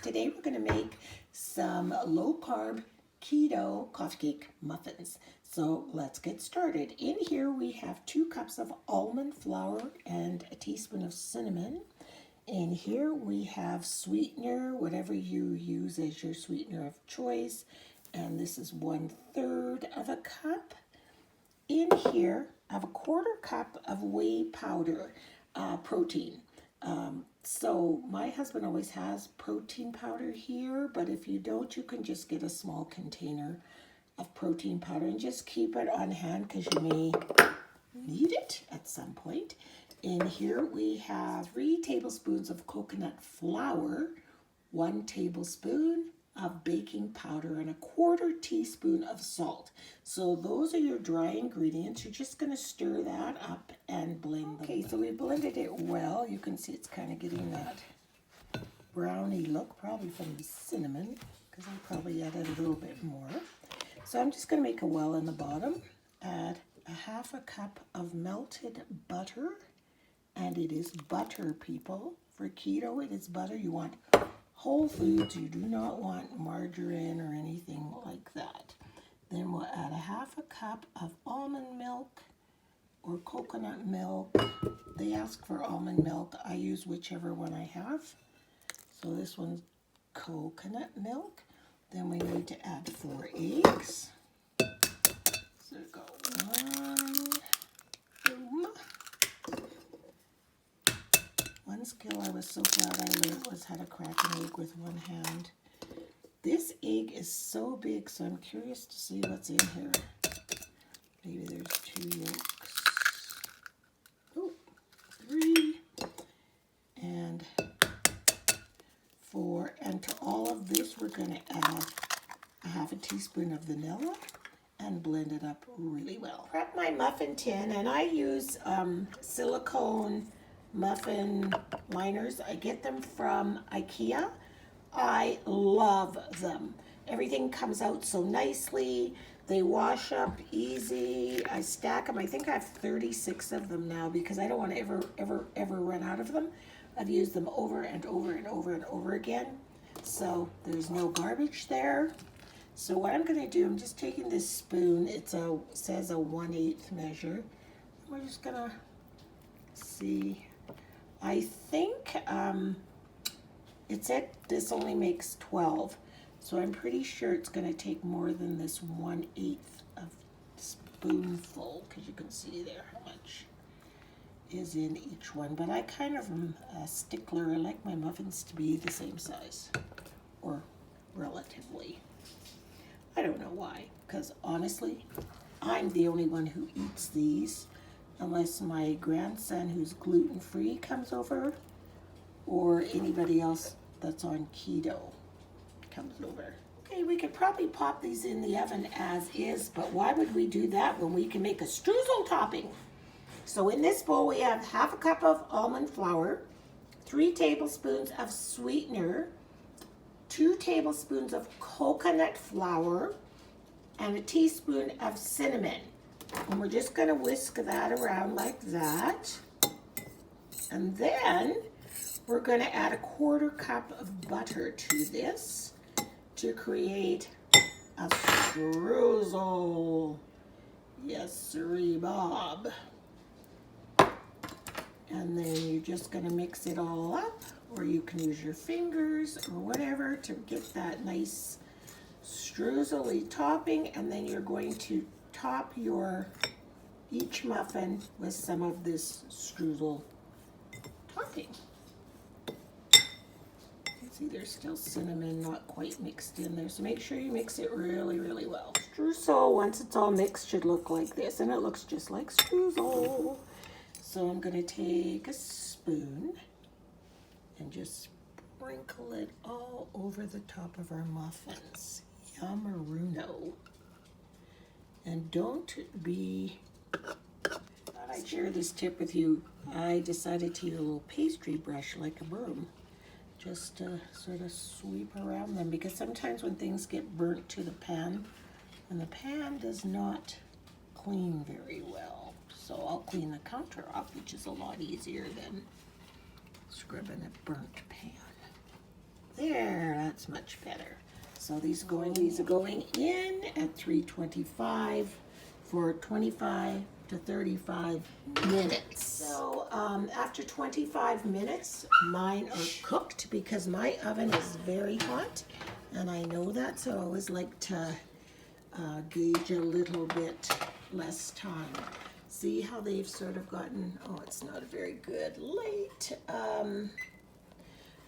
Today we're going to make some low-carb keto coffee cake muffins. So let's get started. In here we have 2 cups of almond flour and a teaspoon of cinnamon. In here we have sweetener, whatever you use as your sweetener of choice. And this is 1/3 of a cup. In here I have a 1/4 cup of whey powder protein. So my husband always has protein powder here, but if you don't, you can just get a small container of protein powder and just keep it on hand because you may need it at some point. In here we have 3 tablespoons of coconut flour, 1 tablespoon of baking powder, and a 1/4 teaspoon of salt. So those are your dry ingredients. You're just going to stir that up and blend them. Okay, so we blended it well. You can see it's kind of getting that brownie look, probably from the cinnamon, because I probably added a little bit more. So I'm just going to make a well in the bottom. Add a 1/2 cup of melted butter, and it is butter, people. For keto, it is butter. You want whole foods. You do not want margarine or anything like that. Then we'll add a 1/2 cup of almond milk or coconut milk. They ask for almond milk. I use whichever one I have. So this one's coconut milk. Then we need to add 4 eggs. So go 1, boom. One skill I was so glad I learned was how to crack an egg with one hand. This egg is so big, so I'm curious to see what's in here. Maybe there's 2 yolks. Oh, 3. And 4. And to all of this, we're going to add a 1/2 teaspoon of vanilla and blend it up really well. Prep my muffin tin, and I use silicone muffin liners. I get them from IKEA. I love them. Everything comes out so nicely. They wash up easy. I stack them. I think I have 36 of them now because I don't want to ever run out of them. I've used them over and over and over and over again. So there's no garbage there. So what I'm going to do, I'm just taking this spoon. It says a 1/8 measure. We're just going to see. I think it said this only makes 12, so I'm pretty sure it's going to take more than this 1/8 of spoonful, because you can see there how much is in each one. But I kind of am a stickler. I like my muffins to be the same size, or relatively. I don't know why, because honestly, I'm the only one who eats these. Unless my grandson, who's gluten-free, comes over, or anybody else that's on keto comes over. Okay, we could probably pop these in the oven as is, but why would we do that when we can make a streusel topping? So in this bowl, we have 1/2 cup of almond flour, 3 tablespoons of sweetener, 2 tablespoons of coconut flour, and a teaspoon of cinnamon. And we're just going to whisk that around like that. And then we're going to add a 1/4 cup of butter to this to create a streusel. Yes, sirree, Bob. And then you're just going to mix it all up, or you can use your fingers or whatever to get that nice streusel-y topping. And then you're going to top each muffin with some of this streusel topping. You see there's still cinnamon not quite mixed in there, so make sure you mix it really, really well. Streusel, once it's all mixed, should look like this, and it looks just like streusel. So I'm going to take a spoon and just sprinkle it all over the top of our muffins. Yummaruno. And don't be, thought I'd share this tip with you. I decided to use a little pastry brush like a broom, just to sort of sweep around them, because sometimes when things get burnt to the pan, and the pan does not clean very well. So I'll clean the counter off, which is a lot easier than scrubbing a burnt pan. There, That's much better. So these are going in at 325 for 25 to 35 minutes. So after 25 minutes, mine are cooked because my oven is very hot, and I know that, so I always like to gauge a little bit less time. See how they've sort of gotten, oh, it's not a very good light,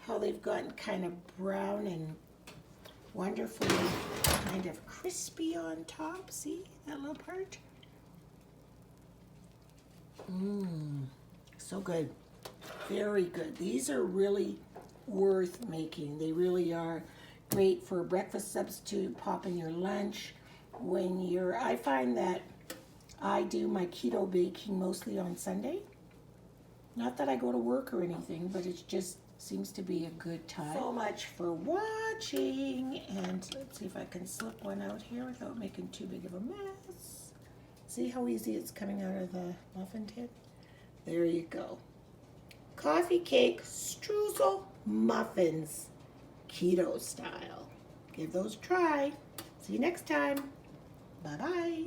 how they've gotten kind of brown and wonderfully kind of crispy on top. See that little part? So good. Very good. These are really worth making. They really are great for a breakfast substitute, pop in your lunch. When I find that I do my keto baking mostly on Sunday. Not that I go to work or anything, but it just seems to be a good time. So much for watching, and let's see if I can slip one out here without making too big of a mess. See how easy it's coming out of the muffin tin? There you go. Coffee cake streusel muffins, keto style. Give those a try. See you next time. Bye-bye.